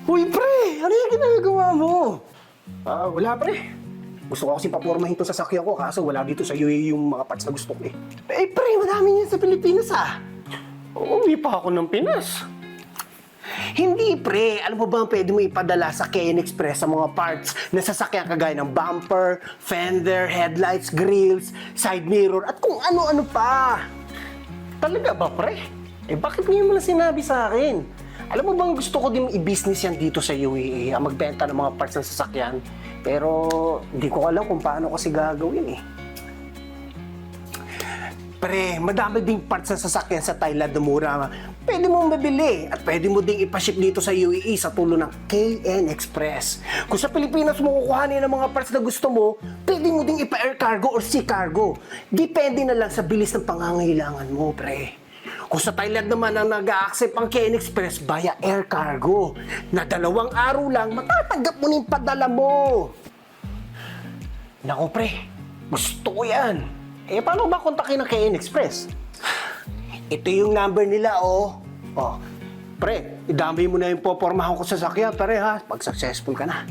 Uy, pre! Ano yung ginagawa mo? Wala pre. Gusto ko kasi papormahin to sa sasakyan ko kaso wala dito sa UAE yung mga parts na gusto ko eh. Eh, pre, madami yan sa Pilipinas, ah. Uuwi pa ako ng Pinas. Hindi, pre. Alam mo ba ang pwede mo ipadala sa KN Express sa mga parts na sasakyan kagaya ng bumper, fender, headlights, grills, side mirror, at kung ano-ano pa. Talaga ba pre? Eh, bakit ngayon mo lang sinabi sa akin? Alam mo bang gusto ko din i-business yan dito sa UAE, ang magbenta ng mga parts ng sasakyan. Pero hindi ko alam kung paano kasi gagawin eh. Pre, madami ding parts ng sasakyan sa Thailand na mura. Pwede mong mabili at pwede mo ding ipaship dito sa UAE sa tulong ng KN Express. Kung sa Pilipinas mo kukuhanin ng mga parts na gusto mo, pwede mo ding ipa-air cargo or sea cargo. Depende na lang sa bilis ng pangangailangan mo, pre. Kung sa Thailand naman ang nag-a-accept ang KN Express via air cargo, na 2 araw lang matatanggap mo na yung padala mo. Nako, pre, gusto ko yan. Eh, paano ba kontakin ng KN Express? Ito yung number nila, oh. Oh, pre, idamay mo na yung popormahan ko sa sakyan, pare ha, pag successful ka na.